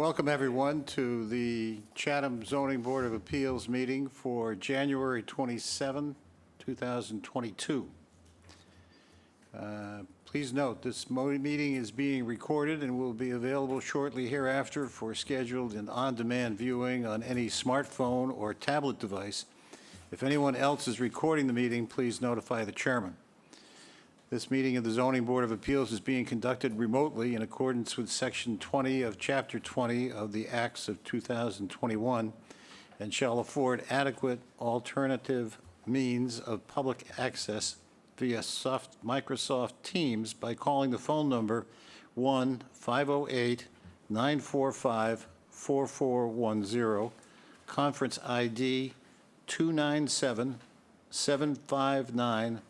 Welcome, everyone, to the Chatham Zoning Board of Appeals meeting for January 27, 2022. Please note, this meeting is being recorded and will be available shortly hereafter for scheduled and on-demand viewing on any smartphone or tablet device. If anyone else is recording the meeting, please notify the chairman. This meeting of the Zoning Board of Appeals is being conducted remotely in accordance with Section 20 of Chapter 20 of the Acts of 2021 and shall afford adequate alternative means of public access via Microsoft Teams by calling the phone number 1-508-945-4410, conference ID 297-759-564#,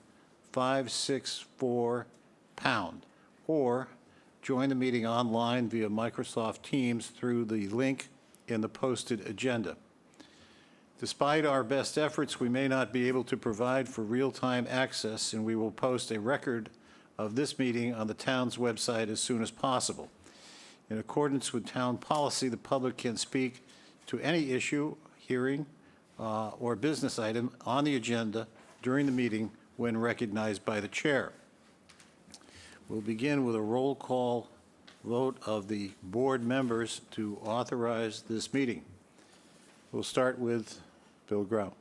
or join the meeting online via Microsoft Teams through the link in the posted agenda. Despite our best efforts, we may not be able to provide for real-time access, and we will post a record of this meeting on the town's website as soon as possible. In accordance with town policy, the public can speak to any issue, hearing, or business item on the agenda during the meeting when recognized by the chair. We'll begin with a roll call vote of the board members to authorize this meeting. We'll start with Bill Grau.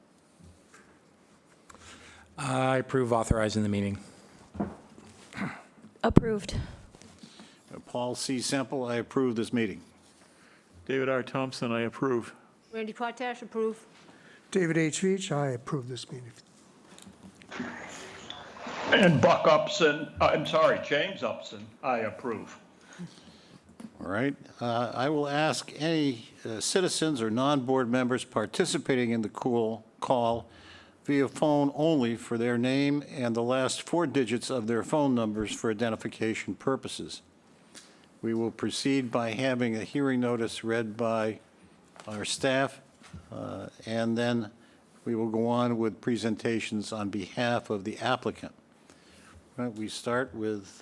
I approve authorizing the meeting. Approved. Paul C. Semple, I approve this meeting. David R. Thompson, I approve. Randy Potash, approve. David H. Veach, I approve this meeting. And James Upson, I approve. All right. I will ask any citizens or non-board members participating in the call via phone only for their name and the last 4 digits of their phone numbers for identification purposes. We will proceed by having a hearing notice read by our staff, and then we will go on with presentations on behalf of the applicant. We start with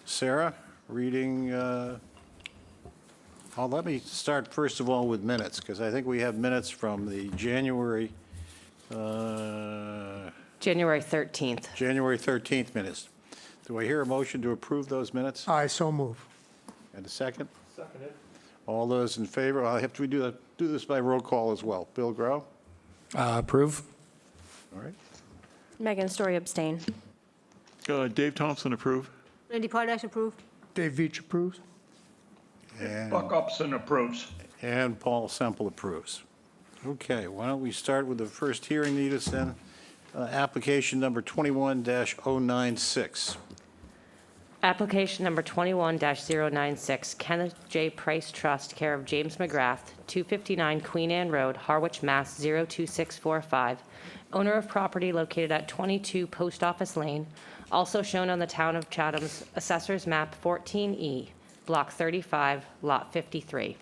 Sarah reading. Let me start first of all with minutes, because I think we have minutes from the January 13th minutes. Do I hear a motion to approve those minutes? I so move. And a second? Seconded. All those in favor? I'll have to do this by roll call as well. Bill Grau? Approve. All right. Megan Story, abstain. Dave Thompson, approve. Randy Potash, approve. Dave Veach approves. And Buck Upson approves. And Paul Semple approves. Okay, why don't we start with the first hearing notice then? Application number 21-096. Application number 21-096, Kenneth J. Price Trust, care of James McGrath, 259 Queen Anne Road, Harwich, Mass. 02645. Owner of property located at 22 Post Office Lane, also shown on the Town of Chatham's Assessor's Map 14E, Block 35, Lot 53.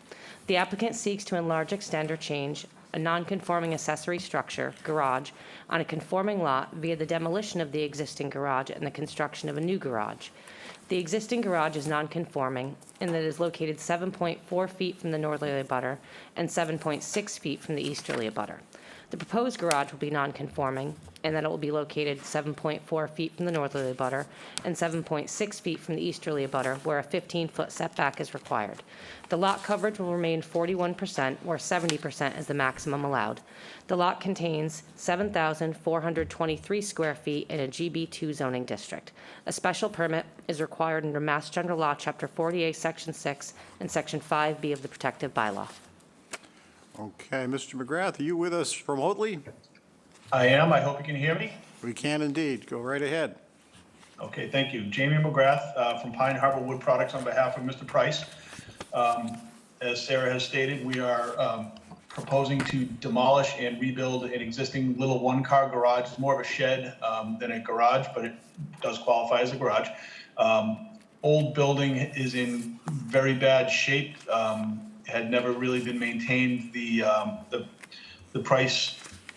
The applicant seeks to enlarge, extend, or change a non-conforming accessory structure, garage, on a conforming lot via the demolition of the existing garage and the construction of a new garage. The existing garage is non-conforming in that it is located 7.4 feet from the northerly abutter and 7.6 feet from the easterly abutter. The proposed garage will be non-conforming in that it will be located 7.4 feet from the northerly abutter and 7.6 feet from the easterly abutter, where a 15-foot setback is required. The lot coverage will remain 41%, where 70% is the maximum allowed. The lot contains 7,423 square feet in a GB2 zoning district. A special permit is required under Mass General Law, Chapter 48, Section 6, and Section 5B of the Protective Bylaw. Okay, Mr. McGrath, are you with us remotely? I am. I hope you can hear me. We can indeed. Go right ahead. Okay, thank you. Jamie McGrath from Pine Harbor Wood Products on behalf of Mr. Price. As Sarah has stated, we are proposing to demolish and rebuild an existing little one-car garage. It's more of a shed than a garage, but it does qualify as a garage. Old building is in very bad shape. Had never really been maintained. The Price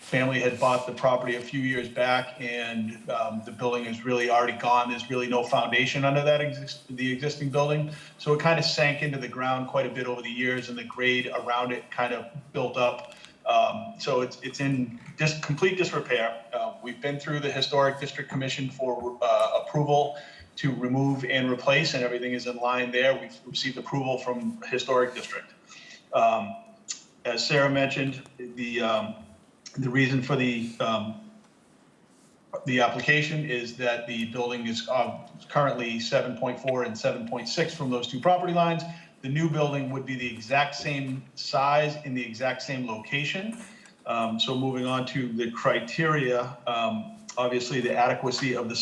family had bought the property a few years back, and the building is really already gone. There's really no foundation under that the existing building. So it kind of sank into the ground quite a bit over the years, and the grade around it kind of built up. So it's in complete disrepair. We've been through the Historic District Commission for approval to remove and replace, and everything is in line there. We've received approval from Historic District. As Sarah mentioned, the reason for the application is that the building is currently 7.4 and 7.6 from those two property lines. The new building would be the exact same size in the exact same location. So moving on to the criteria, obviously the adequacy of the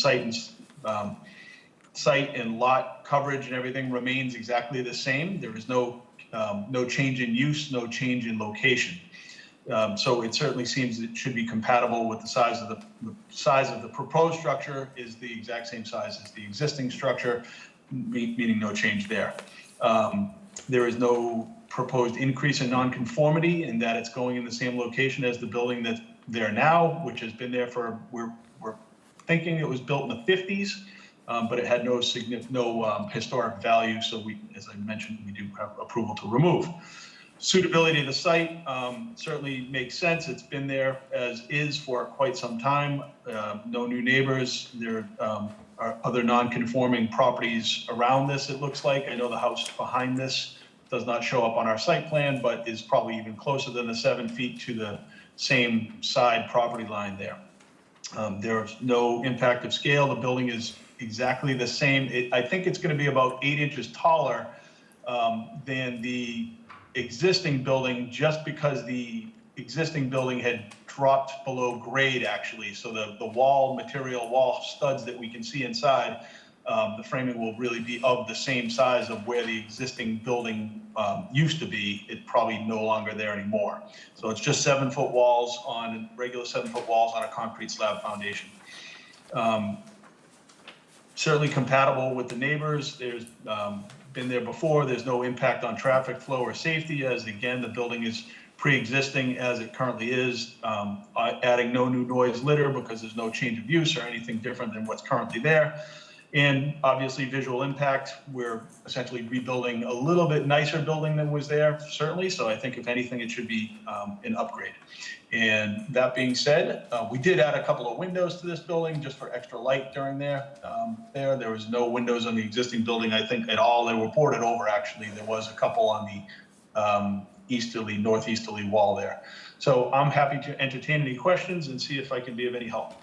site and lot coverage and everything remains exactly the same. There is no change in use, no change in location. So it certainly seems it should be compatible with the size of the proposed structure is the exact same size as the existing structure, meaning no change there. There is no proposed increase in nonconformity in that it's going in the same location as the building that's there now, which has been there for, we're thinking it was built in the 50s, but it had no historic value. So we, as I mentioned, we do have approval to remove. Suitability of the site certainly makes sense. It's been there as is for quite some time. No new neighbors. There are other non-conforming properties around this, it looks like. I know the house behind this does not show up on our site plan, but is probably even closer than the 7 feet to the same side property line there. There's no impact of scale. The building is exactly the same. I think it's going to be about 8 inches taller than the existing building, just because the existing building had dropped below grade, actually. So the wall studs that we can see inside, the framing will really be of the same size of where the existing building used to be. It's probably no longer there anymore. So it's just 7-foot walls on regular 7-foot walls on a concrete slab foundation. Certainly compatible with the neighbors. There's been there before. There's no impact on traffic flow or safety, as again, the building is pre-existing as it currently is, adding no new noise litter because there's no change of use or anything different than what's currently there. And obviously visual impact, we're essentially rebuilding a little bit nicer building than was there, certainly. So I think if anything, it should be an upgrade. And that being said, we did add a couple of windows to this building just for extra light during there. There was no windows on the existing building, I think, at all. They were boarded over, actually. There was a couple on the northeasterly wall there. So I'm happy to entertain any questions and see if I can be of any help.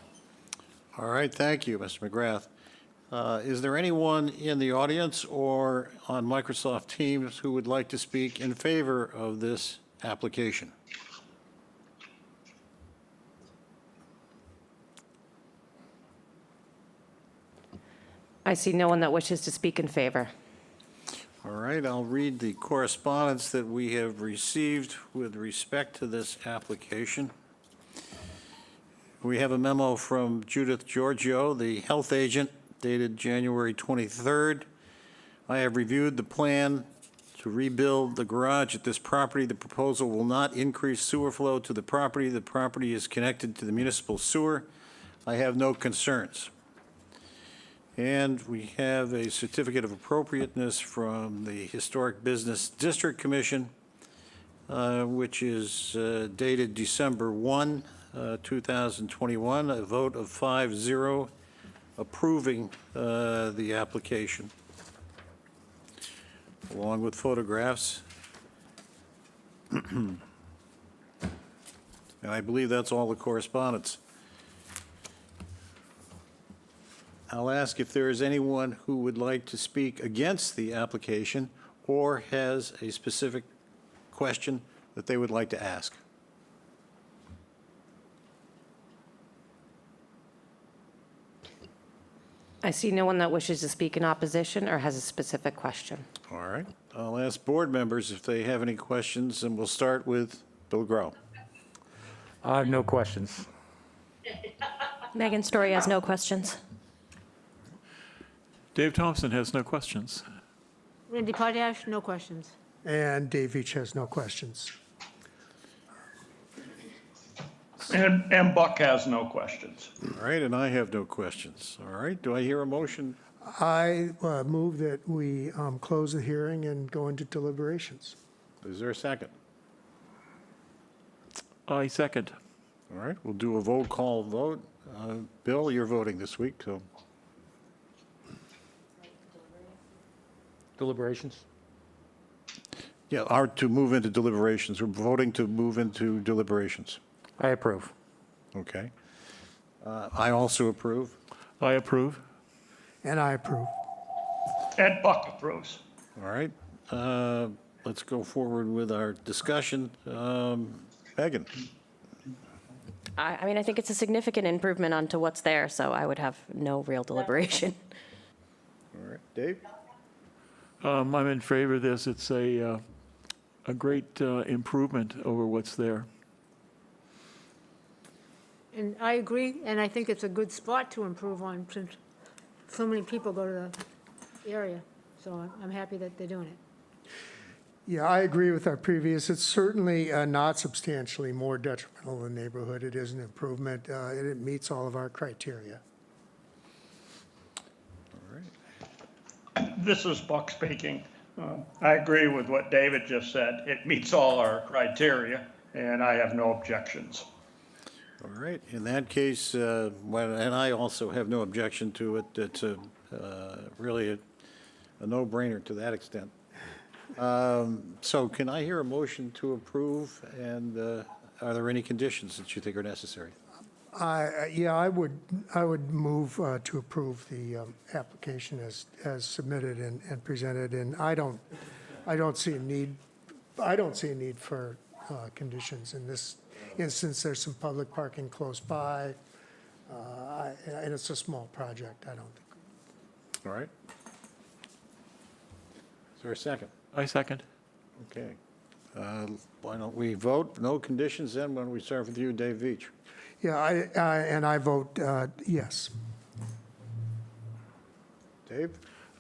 All right, thank you, Mr. McGrath. Is there anyone in the audience or on Microsoft Teams who would like to speak in favor of this application? I see no one that wishes to speak in favor. All right, I'll read the correspondence that we have received with respect to this application. We have a memo from Judith Giorgio, the health agent, dated January 23rd. I have reviewed the plan to rebuild the garage at this property. The proposal will not increase sewer flow to the property. The property is connected to the municipal sewer. I have no concerns. And we have a certificate of appropriateness from the Historic Business District Commission, which is dated December 1, 2021, a vote of 5-0 approving the application, along with photographs. And I believe that's all the correspondence. I'll ask if there is anyone who would like to speak against the application or has a specific question that they would like to ask. I see no one that wishes to speak in opposition or has a specific question. All right. I'll ask board members if they have any questions, and we'll start with Bill Groh. I have no questions. Megan Story has no questions. Dave Thompson has no questions. Randy Potash, no questions. And Dave Veach has no questions. comments? And Buck has no questions. All right, and I have no questions. All right, do I hear a motion? I move that we close the hearing and go into deliberations. Is there a second? I second. All right, we'll do a roll call vote. Bill, you're voting this week, so. Deliberations? Yeah, are to move into deliberations. We're voting to move into deliberations. I approve. Okay. I also approve. I approve. And I approve. And Buck approves. All right. Let's go forward with our discussion. Megan? I mean, I think it's a significant improvement onto what's there, so I would have no real deliberation. All right. Dave? I'm in favor of this. It's a great improvement over what's there. And I agree, and I think it's a good spot to improve on since so many people go to the area. So I'm happy that they're doing it. Yeah, I agree with our previous. It's certainly not substantially more detrimental to the neighborhood. It is an improvement. It meets all of our criteria. All right. This is Buck speaking. I agree with what David just said. It meets all our criteria, and I have no objections. All right. In that case, and I also have no objection to it. It's really a no-brainer to that extent. So can I hear a motion to approve, and are there any conditions that you think are necessary? Yeah, I would move to approve the application as submitted and presented, and I don't see a need for conditions in this instance. There's some public parking close by, and it's a small project, I don't think. All right. Is there a second? I second. Okay. Why don't we vote? No conditions then, when we start with you, Dave Veach. Yeah, I vote yes. Dave?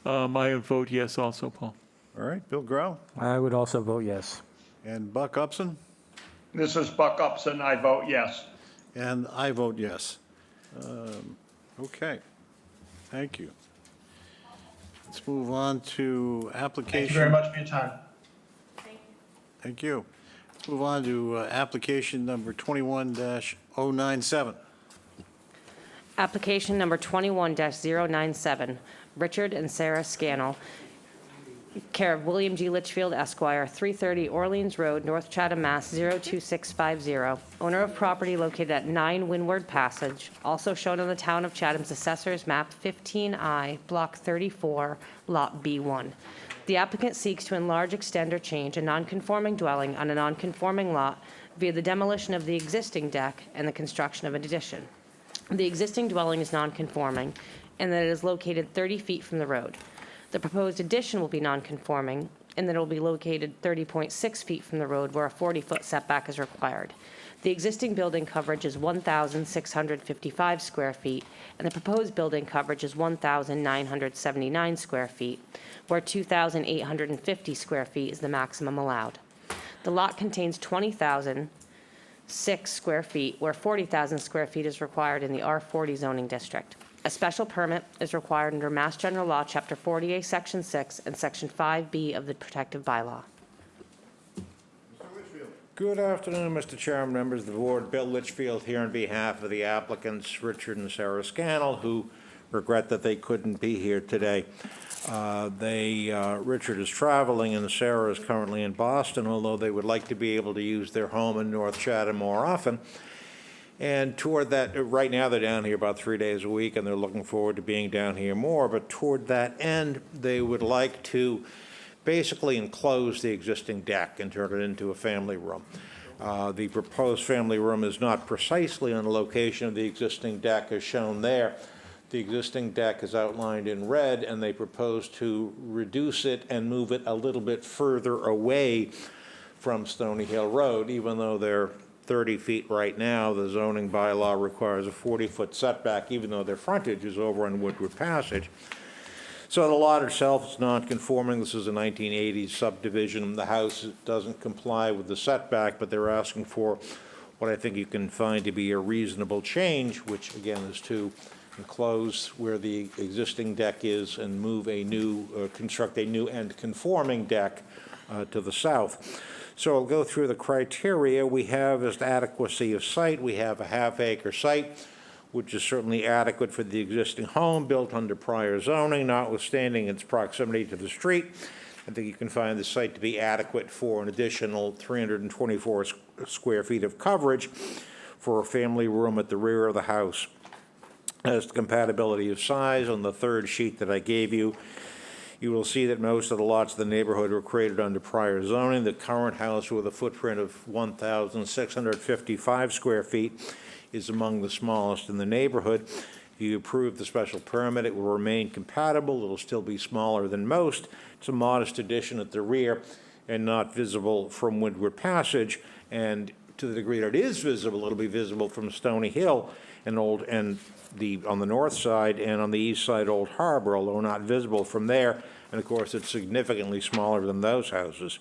I would vote yes also, Paul. All right. Bill Grau? I would also vote yes. And Buck Upson? This is Buck Upson. I vote yes. And I vote yes. Okay. Thank you. Let's move on to application. Thank you very much for your time. Thank you. Let's move on to application number 21-097. Application number 21-097, Richard and Sarah Scannell, care of William G. Litchfield Esquire, 330 Orleans Road, North Chatham, Mass. 02650. Owner of property located at 9 Windward Passage, also shown on the Town of Chatham's Assessor's Map 15I, Block 34, Lot B1. The applicant seeks to enlarge, extend, or change a nonconforming dwelling on a nonconforming lot via the demolition of the existing deck and the construction of an addition. The existing dwelling is nonconforming and that it is located 30 feet from the road. The proposed addition will be nonconforming in that it will be located 30.6 feet from the road where a 40-foot setback is required. The existing building coverage is 1,655 square feet, and the proposed building coverage is 1,979 square feet, where 2,850 square feet is the maximum allowed. The lot contains 20,006 square feet, where 40,000 square feet is required in the R40 zoning district. A special permit is required under Mass General Law, Chapter 48, Section 6, and Section 5B of the Protective Bylaw. Good afternoon, Mr. Chairman, members of the board. Bill Litchfield here on behalf of the applicants, Richard and Sarah Scannell, who regret that they couldn't be here today. Richard is traveling and Sarah is currently in Boston, although they would like to be able to use their home in North Chatham more often. And toward that, right now they're down here about 3 days a week, and they're looking forward to being down here more. But toward that end, they would like to basically enclose the existing deck and turn it into a family room. The proposed family room is not precisely on the location of the existing deck as shown there. The existing deck is outlined in red, and they propose to reduce it and move it a little bit further away from Stony Hill Road, even though they're 30 feet right now. The zoning bylaw requires a 40-foot setback, even though their frontage is over on Woodward Passage. So the lot itself is non-conforming. This is a 1980s subdivision. The house doesn't comply with the setback, but they're asking for what I think you can find to be a reasonable change, which again is to enclose where the existing deck is and move a new, construct a new and conforming deck to the south. So I'll go through the criteria. We have as adequacy of site. We have a half-acre site, which is certainly adequate for the existing home built under prior zoning, notwithstanding its proximity to the street. I think you can find the site to be adequate for an additional 324 square feet of coverage for a family room at the rear of the house. As to compatibility of size, on the third sheet that I gave you, you will see that most of the lots of the neighborhood were created under prior zoning. The current house, with a footprint of 1,655 square feet, is among the smallest in the neighborhood. If you approve the special permit, it will remain compatible. It'll still be smaller than most. It's a modest addition at the rear and not visible from Windward Passage. And to the degree that it is visible, it'll be visible from Stony Hill and on the north side, and on the east side, Old Harbor, although not visible from there. And of course, it's significantly smaller than those houses.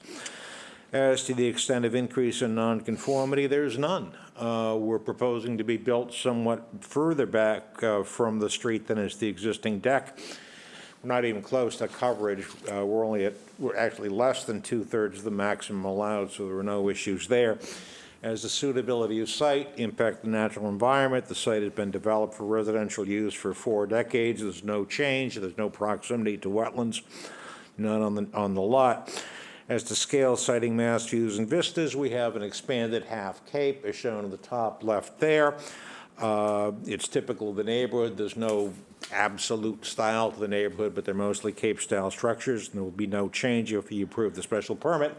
As to the extent of increase in nonconformity, there's none. We're proposing to be built somewhat further back from the street than is the existing deck. We're not even close to coverage. We're actually less than 2/3 of the maximum allowed, so there are no issues there. As the suitability of site, impact the natural environment, the site has been developed for residential use for 4 decades. There's no change. There's no proximity to wetlands, none on the lot. As to scale, sighting, mass views, and vistas, we have an expanded half cape, as shown in the top left there. It's typical of the neighborhood. There's no absolute style to the neighborhood, but they're mostly cape-style structures, and there will be no change if you approve the special permit.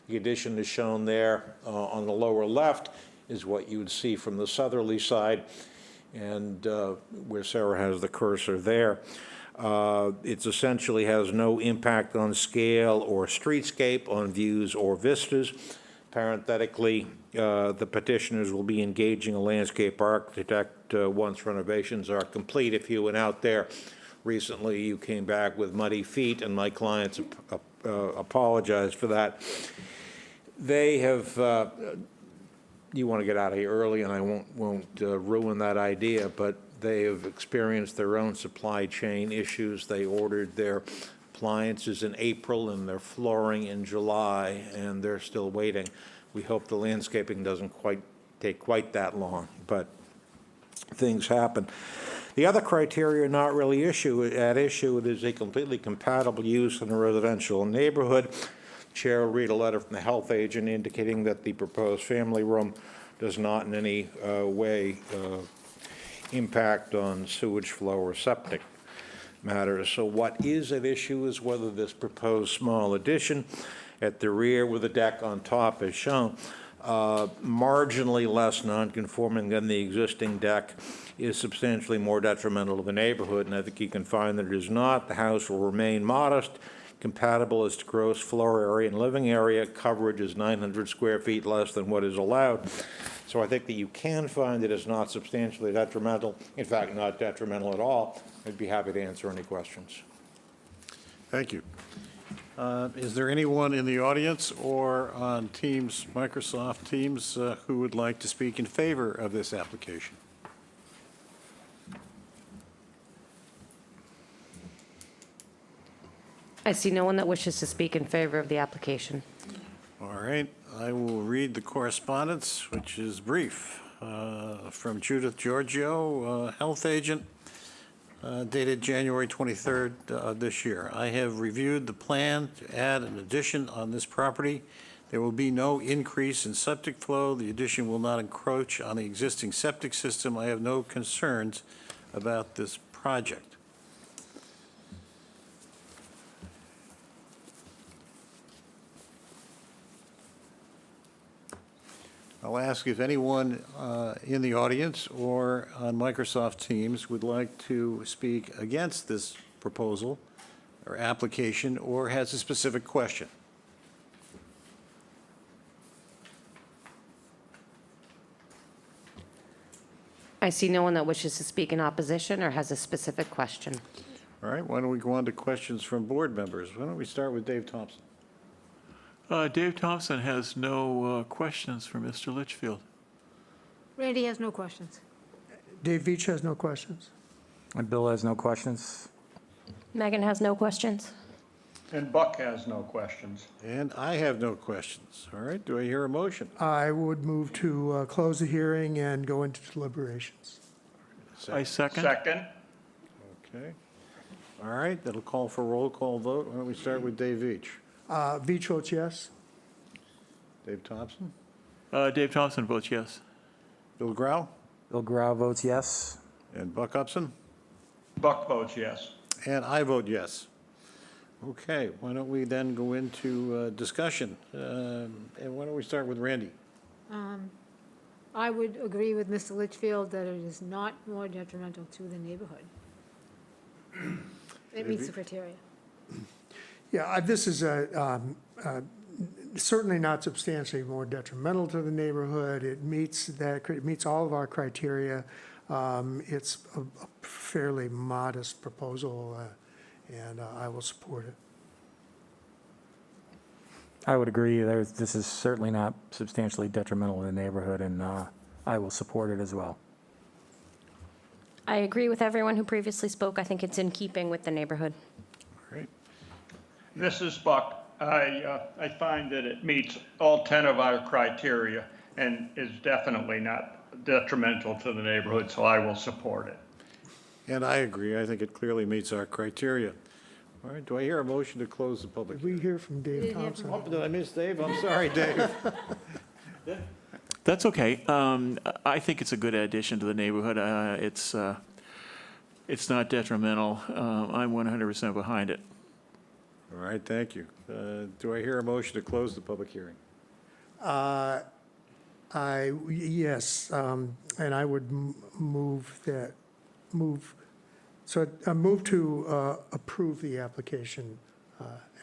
The addition is shown there on the lower left is what you would see from the southerly side, and where Sarah has the cursor there. It essentially has no impact on scale or streetscape, on views or vistas. Parenthetically, the petitioners will be engaging a landscape architect once renovations are complete. If you went out there recently, you came back with muddy feet, and my clients apologized for that. They have, you want to get out of here early, and I won't ruin that idea, but they have experienced their own supply chain issues. They ordered their appliances in April and their flooring in July, and they're still waiting. We hope the landscaping doesn't take quite that long, but things happen. The other criteria are not really at issue. It is a completely compatible use in a residential neighborhood. Chair will read a letter from the health agent indicating that the proposed family room does not in any way impact on sewage flow or septic matters. So what is at issue is whether this proposed small addition at the rear with a deck on top as shown, marginally less nonconforming than the existing deck, is substantially more detrimental to the neighborhood, and I think you can find that it is not. The house will remain modest, compatible as to gross floor area and living area. Coverage is 900 square feet less than what is allowed. So I think that you can find that it's not substantially detrimental, in fact, not detrimental at all. I'd be happy to answer any questions. Thank you. Is there anyone in the audience or on Teams, Microsoft Teams, who would like to speak in favor of this application? I see no one that wishes to speak in favor of the application. All right, I will read the correspondence, which is brief, from Judith Giorgio, health agent, dated January 23rd this year. I have reviewed the plan to add an addition on this property. There will be no increase in septic flow. The addition will not encroach on the existing septic system. I have no concerns about this project. I'll ask if anyone in the audience or on Microsoft Teams would like to speak against this proposal or application or has a specific question. I see no one that wishes to speak in opposition or has a specific question. All right, why don't we go on to questions from board members? Why don't we start with Dave Thompson? Dave Thompson has no questions for Mr. Litchfield. Randy has no questions. Dave Veach has no questions. And Bill has no questions. Megan has no questions. And Buck has no questions. And I have no questions. All right, do I hear a motion? I would move to close the hearing and go into deliberations. I second. Second? Okay. All right, that'll call for a roll call vote. Why don't we start with Dave Veach? Veach votes yes. Dave Thompson? Dave Thompson votes yes. Bill Grau? Bill Grau votes yes. And Buck Upson? Buck votes yes. And I vote yes. Okay, why don't we then go into discussion? And why don't we start with Randy? I would agree with Mr. Litchfield that it is not more detrimental to the neighborhood. It meets the criteria. Yeah, this is certainly not substantially more detrimental to the neighborhood. It meets it meets all of our criteria. It's a fairly modest proposal, and I will support it. I would agree. This is certainly not substantially detrimental to the neighborhood, and I will support it as well. I agree with everyone who previously spoke. I think it's in keeping with the neighborhood. All right, This is Buck. I find that it meets all 10 of our criteria and is definitely not detrimental to the neighborhood, so I will support it. and I agree. I think it clearly meets our criteria. All right, do I hear a motion to close the public? Did we hear from Dave didn't hear Thompson? Oh, did I miss Dave? I'm sorry, Dave. That's okay. I think it's a good addition to the neighborhood. It's not detrimental. I'm 100% behind it. All right, thank you. Do I hear a motion to close the public hearing? Yes, and I would move to approve the application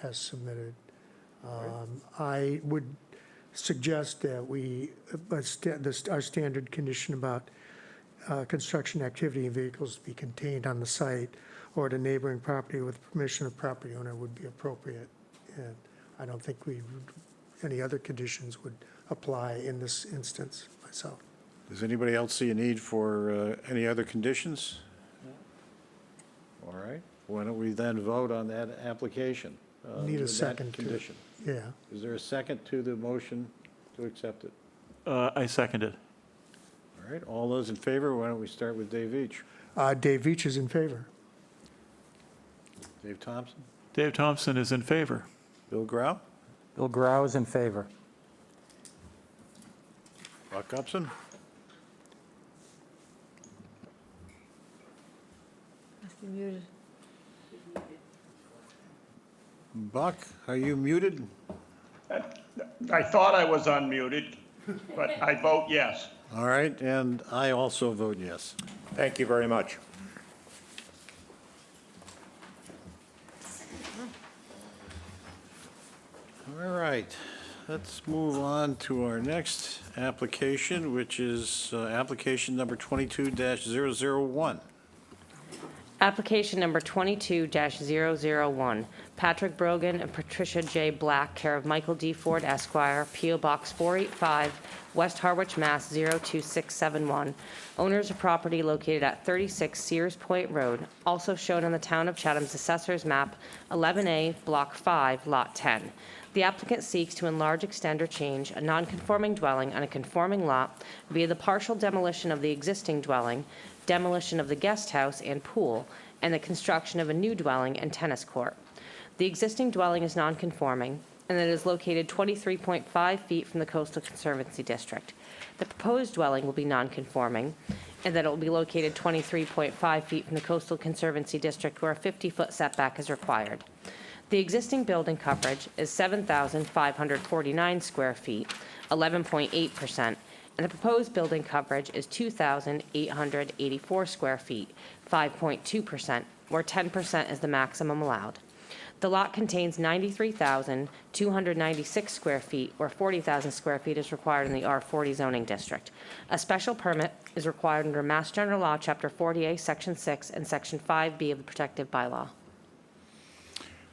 as submitted. I would suggest that our standard condition about construction activity and vehicles be contained on the site or at a neighboring property with permission of property owner would be appropriate. And I don't think any other conditions would apply in this instance myself. Does anybody else see a need for any other conditions? All right, why don't we then vote on that application? Need a with that second to it. condition. Yeah. Is there a second to the motion to accept it? I second it. All right, all those in favor, why don't we start with Dave Veach? Dave Veach is in favor. Dave Thompson? Dave Thompson is in favor. Bill Grau? Bill Grau is in favor. Buck Upson? Must be muted. Buck, are you muted? I thought I was unmuted, but I vote yes. All right, and I also vote yes. Thank you very much. All right, let's move on to our next application, which is application number 22-001. Application number 22-001, Patrick Brogan and Patricia J. Black, care of Michael D. Ford Esquire, P.O. Box 485, West Harwich, Mass. 02671. Owners of property located at 36 Sears Point Road, also shown on the Town of Chatham's Assessor's Map 11A, Block 5, Lot 10. The applicant seeks to enlarge, extend, or change a non-conforming dwelling on a conforming lot via the partial demolition of the existing dwelling, demolition of the guest house and pool, and the construction of a new dwelling and tennis court. The existing dwelling is non-conforming, and it is located 23.5 feet from the Coastal Conservancy District. The proposed dwelling will be non-conforming, and that it will be located 23.5 feet from the Coastal Conservancy District where a 50-foot setback is required. The existing building coverage is 7,549 square feet, 11.8%, and the proposed building coverage is 2,884 square feet, 5.2%, where 10% is the maximum allowed. The lot contains 93,296 square feet, where 40,000 square feet is required in the R40 zoning district. A special permit is required under Mass General Law, Chapter 40A, Section 6, and Section 5B of the Protective Bylaw.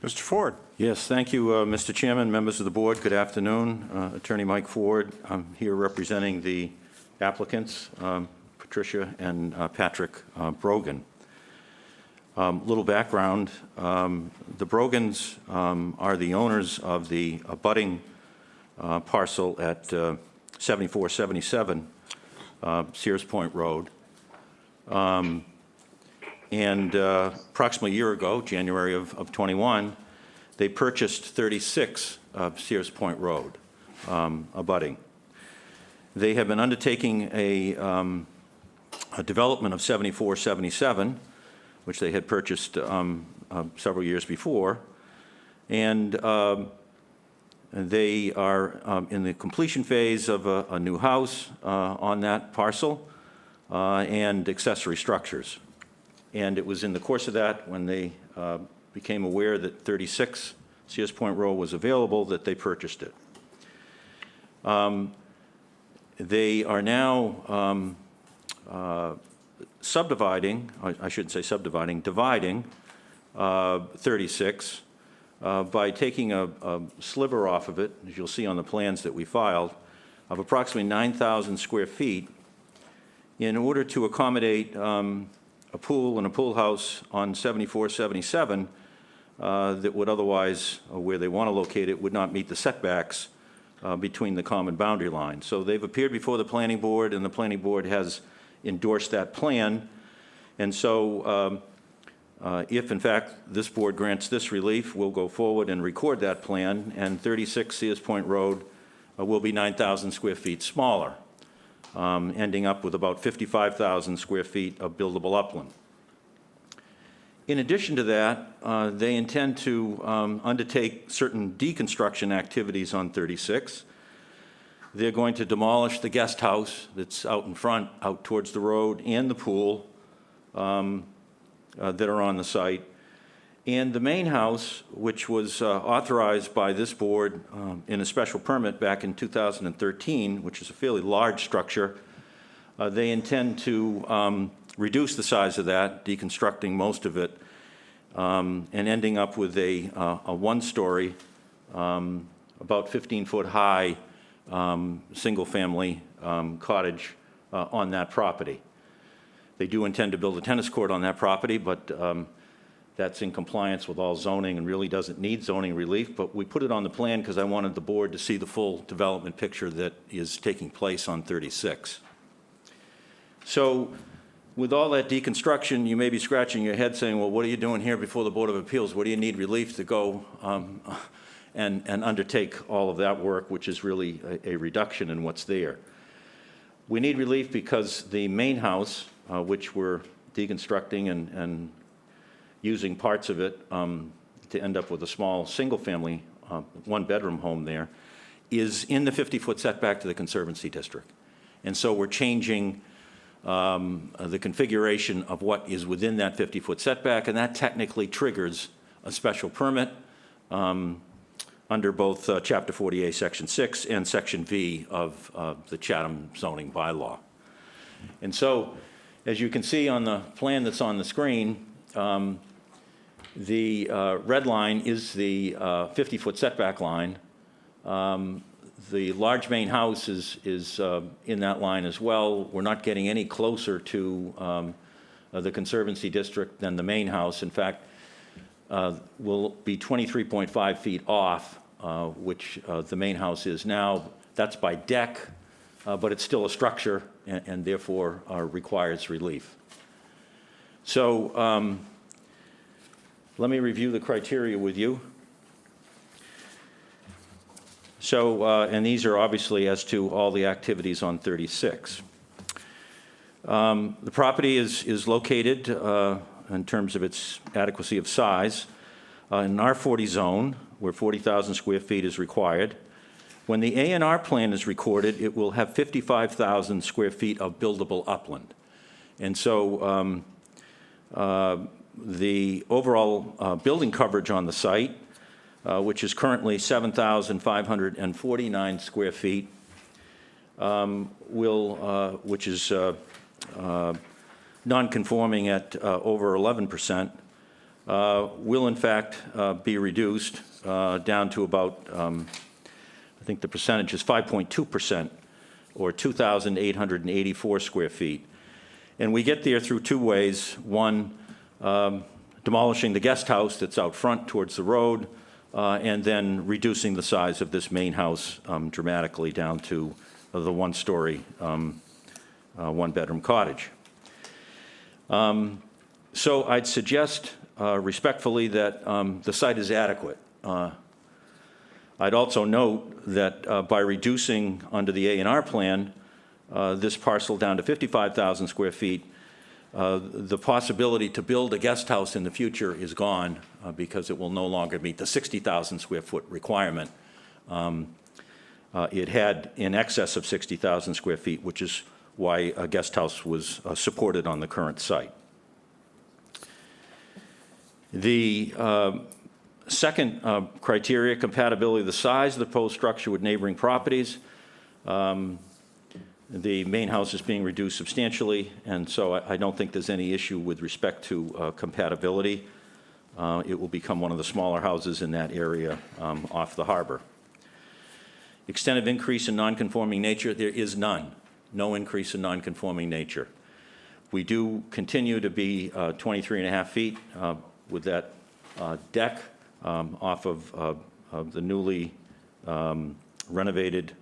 Mr. Ford? Yes, thank you, Mr. Chairman, members of the board. Good afternoon. Attorney Mike Ford. I'm here representing the applicants, Patricia and Patrick Brogan. Little background, the Brogans are the owners of the abutting parcel at 7477 Sears Point Road. And approximately a year ago, January of 21, they purchased 36 Sears Point Road abutting. They have been undertaking a development of 7477, which they had purchased several years before, and they are in the completion phase of a new house on that parcel and accessory structures. And it was in the course of that, when they became aware that 36 Sears Point Road was available, that they purchased it. They are now subdividing, I shouldn't say subdividing, dividing 36 by taking a sliver off of it, as you'll see on the plans that we filed, of approximately 9,000 square feet in order to accommodate a pool and a pool house on 7477 that would otherwise, where they want to locate it, would not meet the setbacks between the common boundary lines. So they've appeared before the planning board, and the planning board has endorsed that plan. And so if, in fact, this board grants this relief, we'll go forward and record that plan, and 36 Sears Point Road will be 9,000 square feet smaller, ending up with about 55,000 square feet of buildable upland. In addition to that, they intend to undertake certain deconstruction activities on 36. They're going to demolish the guest house that's out in front, out towards the road, and the pool that are on the site. And the main house, which was authorized by this board in a special permit back in 2013, which is a fairly large structure, they intend to reduce the size of that, deconstructing most of it, and ending up with a one-story, about 15-foot high, single-family cottage on that property. They do intend to build a tennis court on that property, but that's in compliance with all zoning and really doesn't need zoning relief. But we put it on the plan because I wanted the board to see the full development picture that is taking place on 36. So with all that deconstruction, you may be scratching your head saying, well, what are you doing here before the Board of Appeals? What do you need relief to go and undertake all of that work, which is really a reduction in what's there? We need relief because the main house, which we're deconstructing and using parts of it to end up with a small single-family, one-bedroom home there, is in the 50-foot setback to the Conservancy District. And so we're changing the configuration of what is within that 50-foot setback, and that technically triggers a special permit under both Chapter 48, Section 6, and Section V of the Chatham zoning bylaw. And so, as you can see on the plan that's on the screen, the red line is the 50-foot setback line. The large main house is in that line as well. We're not getting any closer to the Conservancy District than the main house. In fact, will be 23.5 feet off, which the main house is now. That's by deck, but it's still a structure and therefore requires relief. So let me review the criteria with you. So, and these are obviously as to all the activities on 36. The property is located in terms of its adequacy of size in an R40 zone where 40,000 square feet is required. When the A&R plan is recorded, it will have 55,000 square feet of buildable upland. And so the overall building coverage on the site, which is currently 7,549 square feet, which is non-conforming at over 11%, will in fact be reduced down to about, I think the percentage is 5.2%, or 2,884 square feet. And we get there through two ways. One, demolishing the guest house that's out front towards the road, and then reducing the size of this main house dramatically down to the one-story, one-bedroom cottage. So I'd suggest respectfully that the site is adequate. I'd also note that by reducing under the A&R plan this parcel down to 55,000 square feet, the possibility to build a guest house in the future is gone because it will no longer meet the 60,000 square foot requirement. It had in excess of 60,000 square feet, which is why a guest house was supported on the current site. The second criteria, compatibility of the size of the proposed structure with neighboring properties. The main house is being reduced substantially, and so I don't think there's any issue with respect to compatibility. It will become one of the smaller houses in that area off the harbor. Extent of increase in nonconforming nature, there is none. No increase in nonconforming nature. We do continue to be 23 and a half feet with that deck off of the newly renovated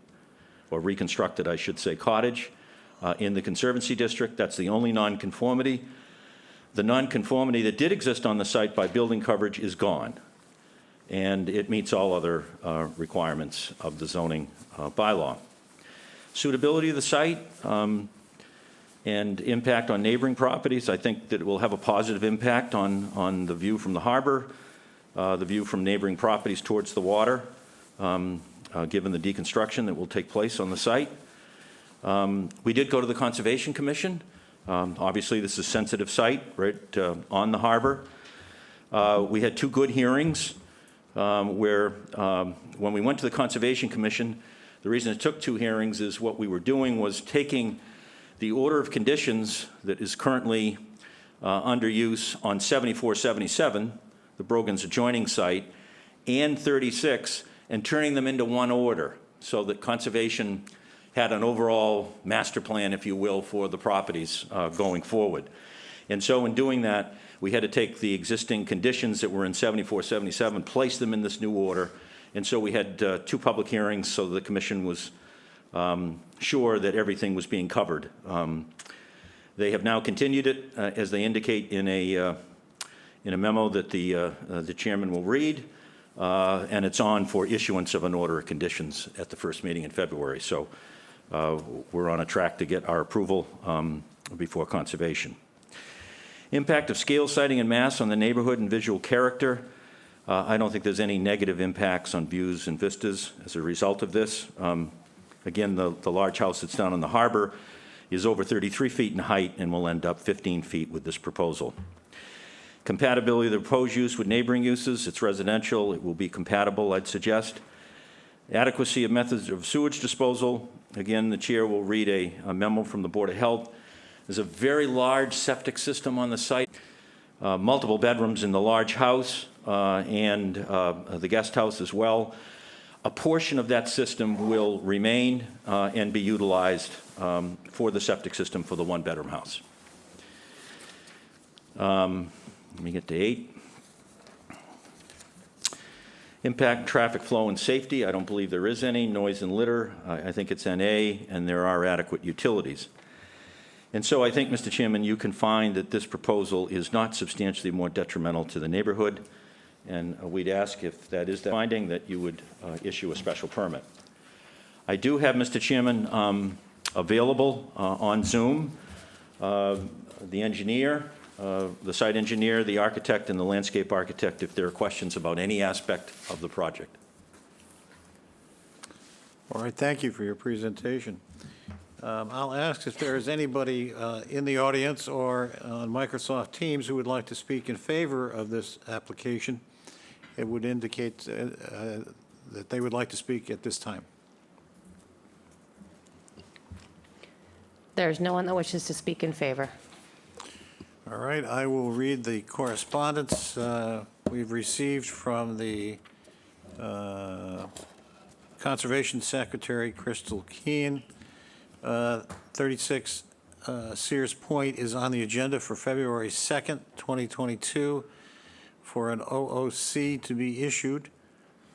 or reconstructed, I should say, cottage in the Conservancy District. That's the only nonconformity. The nonconformity that did exist on the site by building coverage is gone, and it meets all other requirements of the zoning bylaw. Suitability of the site and impact on neighboring properties, I think that it will have a positive impact on the view from the harbor, the view from neighboring properties towards the water, given the deconstruction that will take place on the site. We did go to the Conservation Commission. Obviously, this is a sensitive site, right, on the harbor. We had two good hearings where when we went to the Conservation Commission, the reason it took two hearings is what we were doing was taking the order of conditions that is currently under use on 7477, the Brogan's adjoining site, and 36, and turning them into one order so that conservation had an overall master plan, if you will, for the properties going forward. And so in doing that, we had to take the existing conditions that were in 7477, place them in this new order, and so we had two public hearings so the commission was sure that everything was being covered. They have now continued it, as they indicate in a memo that the chairman will read, and it's on for issuance of an order of conditions at the first meeting in February. So we're on a track to get our approval before conservation. Impact of scale, siting, and mass on the neighborhood and visual character. I don't think there's any negative impacts on views and vistas as a result of this. Again, the large house that's down on the harbor is over 33 feet in height and will end up 15 feet with this proposal. Compatibility of the proposed use with neighboring uses. It's residential. It will be compatible, I'd suggest. Adequacy of methods of sewage disposal. Again, the chair will read a memo from the Board of Health. There's a very large septic system on the site, multiple bedrooms in the large house and the guest house as well. A portion of that system will remain and be utilized for the septic system for the one-bedroom house. Let me get to 8. Impact traffic flow and safety. I don't believe there is any. Noise and litter. I think it's NA, and there are adequate utilities. And so I think, Mr. Chairman, you can find that this proposal is not substantially more detrimental to the neighborhood, and we'd ask, if that is the finding, that you would issue a special permit. I do have, Mr. Chairman, available on Zoom the engineer, the site engineer, the architect, and the landscape architect if there are questions about any aspect of the project. All right, thank you for your presentation. I'll ask if there is anybody in the audience or on Microsoft Teams who would like to speak in favor of this application. It would indicate that they would like to speak at this time. There's no one that wishes to speak in favor. All right, I will read the correspondence we've received from the Conservation Secretary, Crystal Keene. 36 Sears Point is on the agenda for February 2nd, 2022, for an OOC to be issued.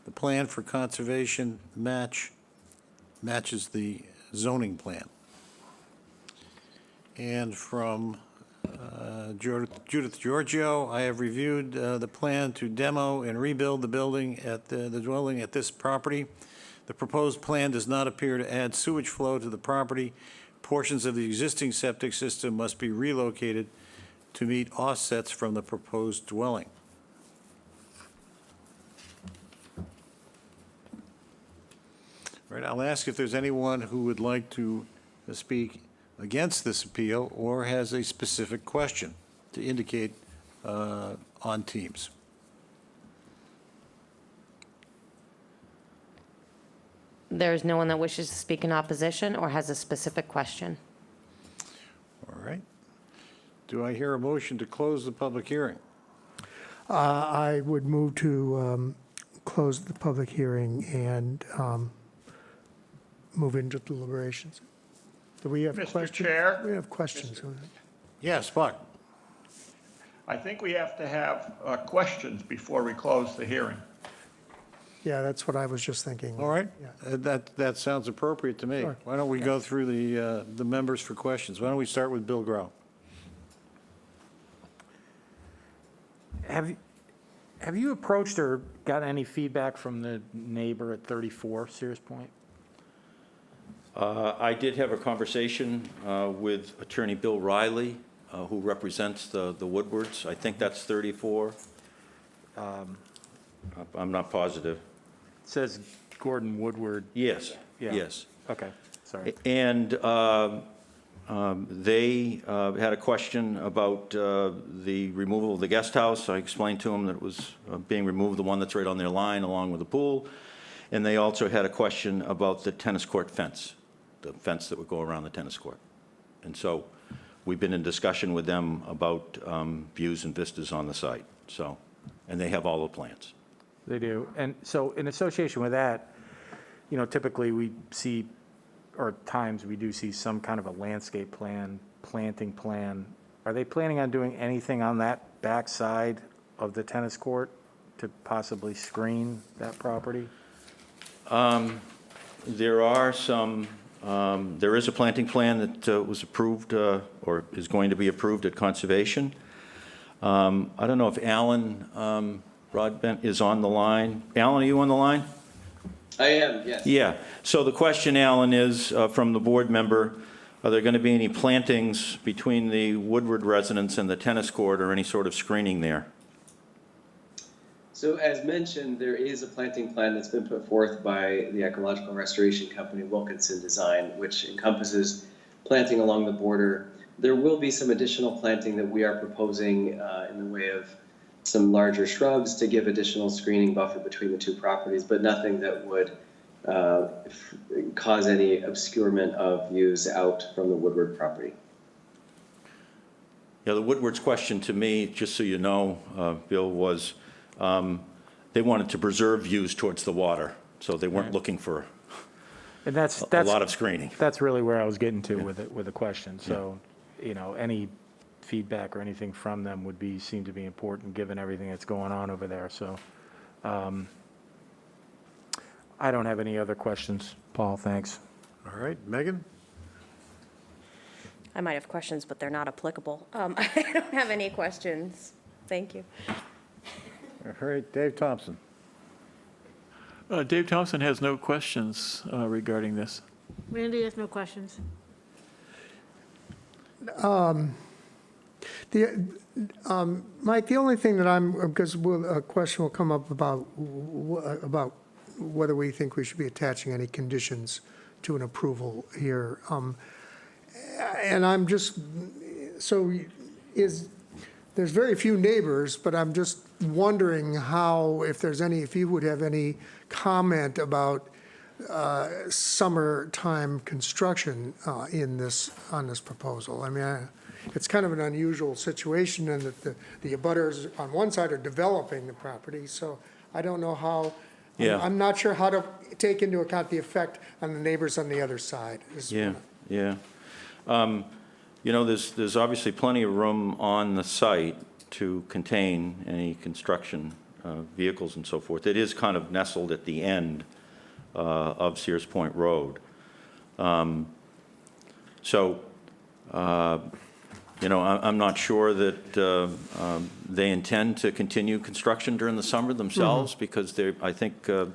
The plan for conservation matches the zoning plan. And from Judith Giorgio, I have reviewed the plan to demo and rebuild the building at the dwelling at this property. The proposed plan does not appear to add sewage flow to the property. Portions of the existing septic system must be relocated to meet offsets from the proposed dwelling. All right, I'll ask if there's anyone who would like to speak against this appeal or has a specific question to indicate on Teams. There's no one that wishes to speak in opposition or has a specific question. All right. Do I hear a motion to close the public hearing? I would move to close the public hearing and move into deliberations. Do we have Mr. questions? Chair? We have questions. Yes, Buck. I think we have to have questions before we close the hearing. Yeah, that's what I was just thinking. All right. Yeah. That sounds appropriate to me. Sure. Why don't we go through the members for questions? Why don't we start with Bill Grau? Have you approached or got any feedback from the neighbor at 34 Sears Point? I did have a conversation with Attorney Bill Riley, who represents the Woodwards. I think that's 34. I'm not positive. It says Gordon Woodward. Yes, Yeah. yes. Okay, sorry. And they had a question about the removal of the guest house. I explained to them that it was being removed, the one that's right on their line along with the pool. And they also had a question about the tennis court fence, the fence that would go around the tennis court. And so we've been in discussion with them about views and vistas on the site. So, and they have all the plans. They do. And so in association with that, you know, typically we see, or at times we do see some kind of a landscape plan, planting plan. Are they planning on doing anything on that back side of the tennis court to possibly screen that property? There are some, there is a planting plan that was approved or is going to be approved at Conservation. I don't know if Alan Broadbent is on the line. Alan, are you on the line? I am, yes. Yeah. So the question, Alan, is from the board member, are there going to be any plantings between the Woodward residence and the tennis court or any sort of screening there? So as mentioned, there is a planting plan that's been put forth by the ecological restoration company Wilkinson Design, which encompasses planting along the border. There will be some additional planting that we are proposing in the way of some larger shrubs to give additional screening buffer between the two properties, but nothing that would cause any obscurement of views out from the Woodward property. Yeah, the Woodward's question to me, just so you know, Bill, was they wanted to preserve views towards the water, so they weren't looking for And that's a lot of screening. That's really where I was getting to with the question. So, you know, any feedback or anything from them would seem to be important, given everything that's going on over there. So, I don't have any other questions, Paul, thanks. All right, Megan? I might have questions, but they're not applicable. I don't have any questions. Thank you. All right, Dave Thompson. Dave Thompson has no questions regarding this. Randy has no questions. Mike, the only thing that because a question will come up about whether we think we should be attaching any conditions to an approval here. And I'm just, there's very few neighbors, but I'm just wondering if you would have any comment about summertime construction on this proposal. I mean, it's kind of an unusual situation in that the abutters on one side are developing the property, so I don't know how, Yeah. I'm not sure how to take into account the effect on the neighbors on the other side. Yeah. Yeah. You know, there's obviously plenty of room on the site to contain any construction vehicles and so forth. It is kind of nestled at the end of Sears Point Road. You know, I'm not sure that they intend to continue construction during the summer themselves, because I think the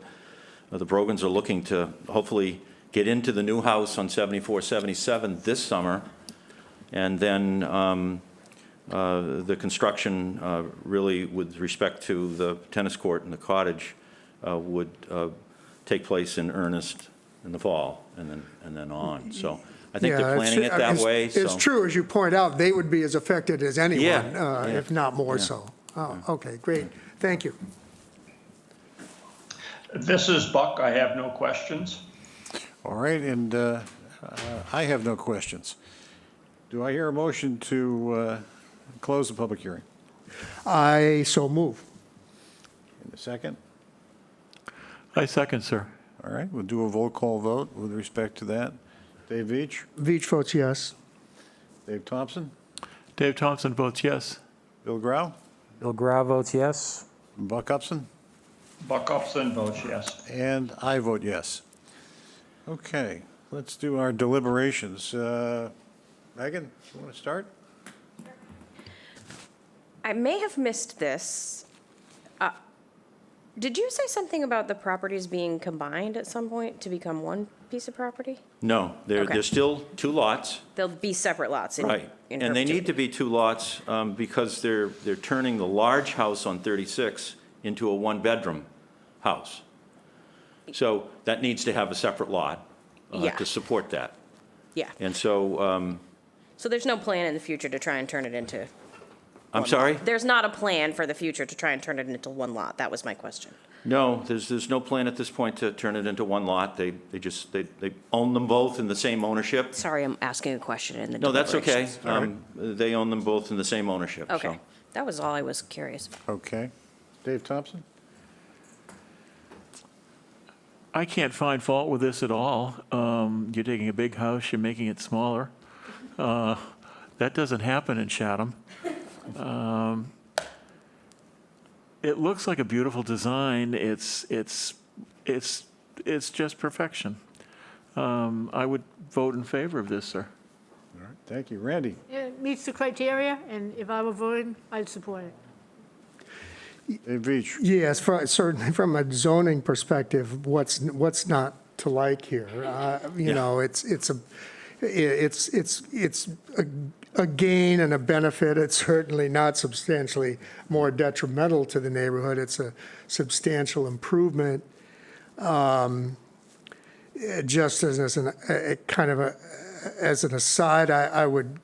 Brogans are looking to hopefully get into the new house on 74, 77 this summer, and then the construction really, with respect to the tennis court and the cottage, would take place in earnest in the fall and then on. So I think they're planning it that way. It's true, as you point out, they would be as affected as anyone, Yeah. if not more Yeah. so. Oh, okay, great. Thank you. This is Buck. I have no questions. All right, and I have no questions. Do I hear a motion to close the public hearing? I so move. In a second? I second, sir. All right, we'll do a roll call vote with respect to that. Dave Veach, Veach votes yes. Dave Thompson, Dave Thompson votes yes. Bill Grau, Bill Grau votes yes. Buck Upson, Buck Upson votes yes. and I vote yes. Okay, let's do our deliberations. Megan, you want to start? I may have missed this. Did you say something about the properties being combined at some point to become one piece of property? No, Okay. there's still two lots. They'll be separate lots in Right, in and they need perpetuity. to be two lots because they're turning the large house on 36 into a one-bedroom house. So that needs to have a separate lot Yeah. to support that. Yeah. And so, So there's no plan in the future to try and turn it into, I'm sorry? there's not a plan for the future to try and turn it into one lot. That was my question. No, there's no plan at this point to turn it into one lot. They own them both in the same ownership. Sorry, I'm asking a question in the No, that's okay. deliberations. They own them both in the same ownership, so. Okay, that was all I was curious about. Okay. Dave Thompson? I can't find fault with this at all. You're taking a big house, you're making it smaller. That doesn't happen in Chatham. It looks like a beautiful design. It's just perfection. I would vote in favor of this, sir. All right, thank you. Randy? It meets the criteria, and if I were voting, I'd support it. Dave Veach? Yes, certainly from a zoning perspective, what's not to like here? You know, it's a gain and a benefit. It's certainly not substantially more detrimental to the neighborhood. It's a substantial improvement. Just as an aside, I would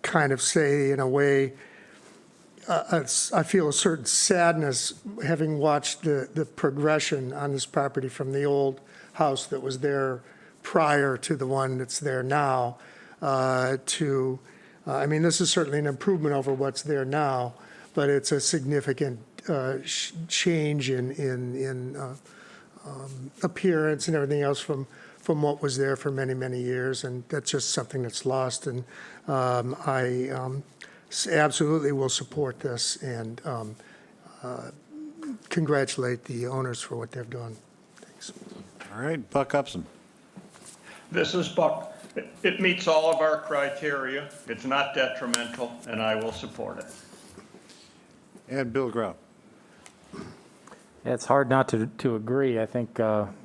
kind of say, in a way, I feel a certain sadness having watched the progression on this property from the old house that was there prior to the one that's there now, I mean, this is certainly an improvement over what's there now, but it's a significant change in appearance and everything else from what was there for many, many years, and that's just something that's lost. And I absolutely will support this and congratulate the owners for what they've done. Thanks. All right, Buck Upson? This is Buck. It meets all of our criteria. It's not detrimental, and I will support it. And Bill Grau? Yeah, it's hard not to agree. I think,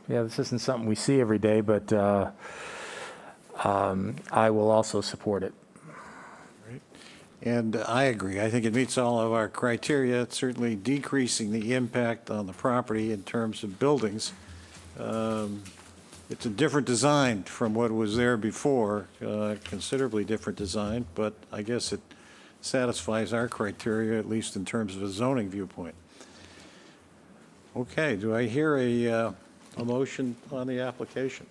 this isn't something we see every day, but I will also support it. And I agree. I think it meets all of our criteria. It's certainly decreasing the impact on the property in terms of buildings. It's a different design from what was there before, considerably different design, but I guess it satisfies our criteria, at least in terms of a zoning viewpoint. Okay, do I hear a motion on the application?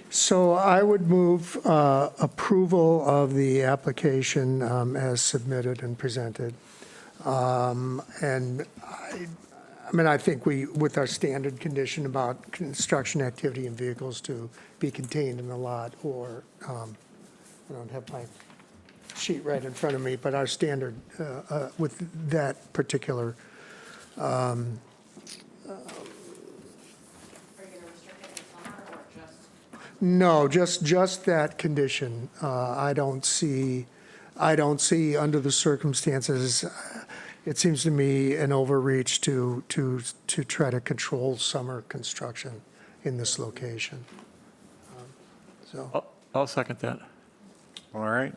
So I would move approval of the application as submitted and presented. And I mean, I think with our standard condition about construction activity and vehicles to be contained in the lot or I don't have my sheet right in front of me, but our standard with that particular, no, just that condition. I don't see, under the circumstances, it seems to me an overreach to try to control summer construction in this location. So, I'll second that. All right.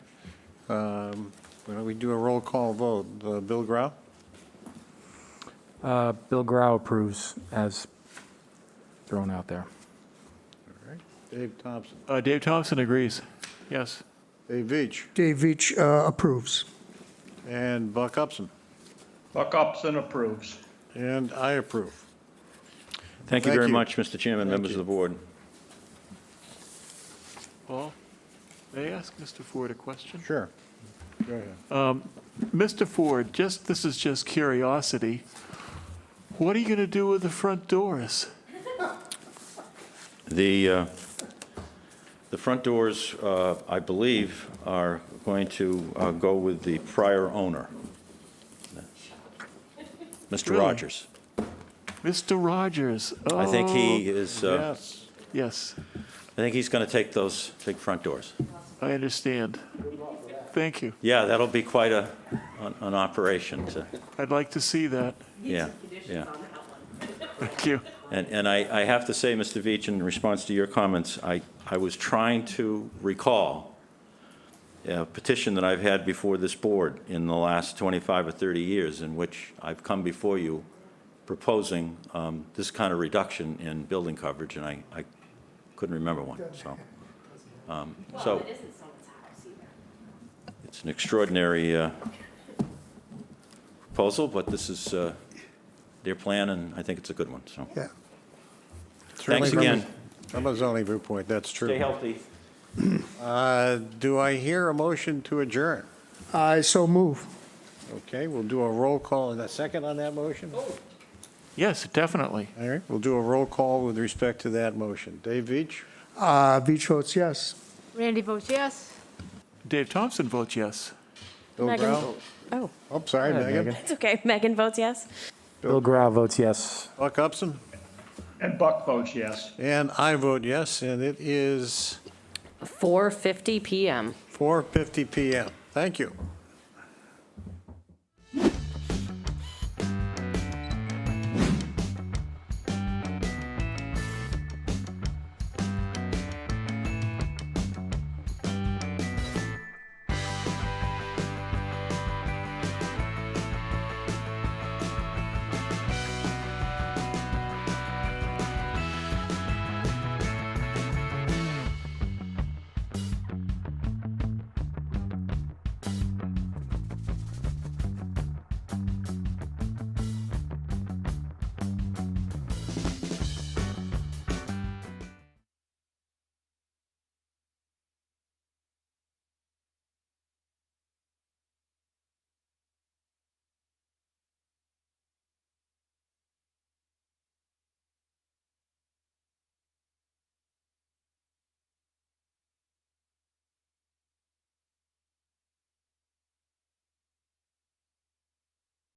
Why don't we do a roll call vote? Bill Grau? Bill Grau approves as thrown out there. All right. Dave Thompson? Dave Thompson agrees. Yes. Dave Veach? Dave Veach approves. And Buck Upson? Buck Upson approves. And I approve. Thank you Thank very you. much, Mr. Chairman, Thank members you. of the board. Paul, may I ask Mr. Ford a question? Sure. Go ahead. Mr. Ford, this is just curiosity. What are you going to do with the front doors? The front doors, I believe, are going to go with the prior owner, Mr. Really? Rogers. Mr. Rogers. I think Oh, he is, Yes. Yes, I think he's going to take those big front doors. I understand. Thank you. Yeah, that'll be quite an operation to, I'd like to see that. yeah, yeah. Thank you. And I have to say, Mr. Veach, in response to your comments, I was trying to recall a petition that I've had before this board in the last 25 or 30 years in which I've come before you proposing this kind of reduction in building coverage, and I couldn't remember one, so. So it's an extraordinary proposal, but this is their plan, and I think it's a good one, so. Yeah. Certainly Thanks again. From a zoning viewpoint, that's true. Stay healthy. Do I hear a motion to adjourn? I so move. Okay, we'll do a roll call. And a second on that motion? Yes, definitely. All right, we'll do a roll call with respect to that motion. Dave Veach? Veach votes yes. Randy votes yes. Dave Thompson votes yes. Bill Megan Grau? vo- Oh, Oh, sorry, Go ahead, Megan. Megan. it's okay. Megan votes yes. Bill Grau votes yes. Buck Upson? And Buck votes yes. And I vote yes, and it is 4:50 PM. 4:50 PM. Thank you.